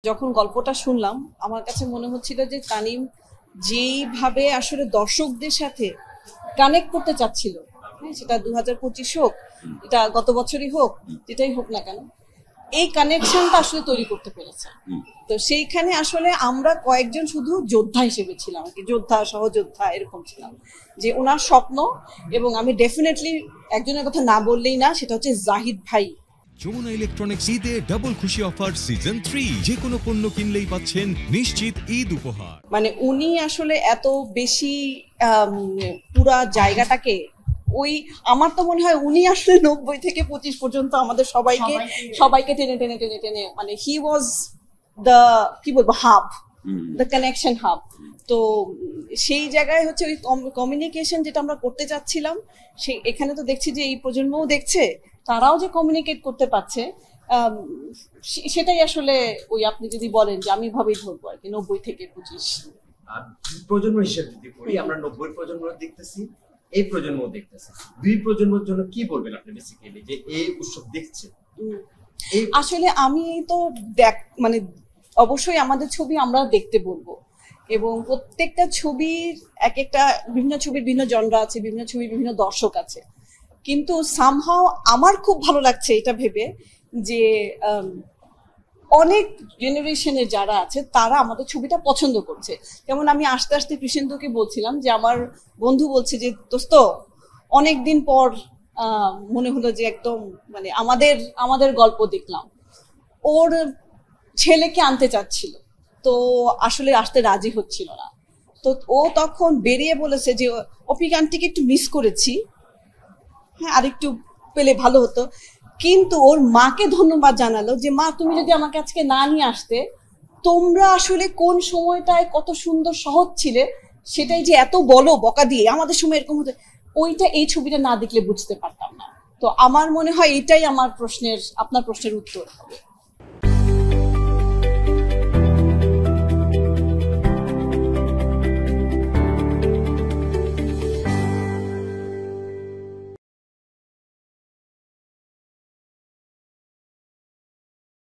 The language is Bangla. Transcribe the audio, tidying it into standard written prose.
যখন গল্পটা শুনলাম আমার কাছে মনে হচ্ছিল যে তানিম যেইভাবে আসলে দর্শকদের সাথে কানেক্ট করতে চাচ্ছিল, হ্যাঁ, সেটা 2025 হোক, এটা গত বছরই হোক, যেটাই হোক না কেন, এই কানেকশনটা আসলে তৈরি করতে পেরেছে। তো সেইখানে আসলে আমরা কয়েকজন শুধু যোদ্ধা হিসেবে ছিলাম আর কি, যোদ্ধা সহযোদ্ধা এরকম ছিলাম, যে ওনার স্বপ্ন। এবং আমি ডেফিনেটলি একজনের কথা না বললেই না, সেটা হচ্ছে জাহিদ ভাই। যমুনা ইলেকট্রনিক্স ঈদে ডাবল খুশি অফার সিজন 3, যে কোনো পণ্য কিনলেই পাচ্ছেন নিশ্চিত ঈদ উপহার। মানে উনি আসলে এত বেশি পুরা জায়গাটাকে, ওই আমার তো মনে হয় উনি আসলে 90 থেকে 25 পর্যন্ত আমাদের সবাইকে সবাইকে টেনে টেনে টেনে টেনে, মানে হি ওয়াজ দ্য, কি বলবো, হাব, দ্য কানেকশন হাব। তো সেই জায়গায় হচ্ছে ওই কমিউনিকেশন যেটা আমরা করতে চাচ্ছিলাম, সেই এখানে তো দেখছি যে এই প্রজন্মও দেখছে, তারাও যে কমিউনিকেট করতে পারছে, সেটাই আসলে ওই আপনি যদি বলেন যে আমি ভাবেই ধরবো আর কি 90 থেকে 25। আর প্রজন্ম হিসেবে যদি বলি, আমরা 90 প্রজন্ম দেখতেছি, এই প্রজন্ম দেখতেছি, দুই প্রজন্মের জন্য কি বলবেন আপনি বেসিক্যালি যে এই উৎসব দেখছে? আসলে আমি তো মানে অবশ্যই আমাদের ছবি আমরা দেখতে বলবো, এবং প্রত্যেকটা ছবির এক একটা, বিভিন্ন ছবির বিভিন্ন জনরা আছে, বিভিন্ন ছবির বিভিন্ন দর্শক আছে, কিন্তু সামহাও আমার খুব ভালো লাগছে এটা ভেবে যে অনেক জেনারেশনের যারা আছে তারা আমাদের ছবিটা পছন্দ করছে। যেমন আমি আস্তে আস্তে কৃষেন্দুকে বলছিলাম যে আমার বন্ধু বলছে যে দোস্ত, অনেকদিন পর মনে হলো যে একদম মানে আমাদের আমাদের গল্প দেখলাম। ওর ছেলেকে আনতে চাচ্ছিল, তো আসলে আসতে রাজি হচ্ছিল না। তো ও তখন বেরিয়ে বলেছে যে অপিক আন্টিকে একটু মিস করেছি, হ্যাঁ, আরেকটু পেলে ভালো হতো। কিন্তু ওর মাকে ধন্যবাদ জানালো যে মা, তুমি যদি আমাকে আজকে না নিয়ে আসতে, তোমরা আসলে কোন সময়টায় কত সুন্দর সহজ ছিলে, সেটাই যে এত বলো বকা দিয়ে আমাদের সময় এরকম হতো, ওইটা এই ছবিটা না দেখলে বুঝতে পারতাম না। তো আমার মনে হয় এটাই আমার আপনার প্রশ্নের উত্তর হবে।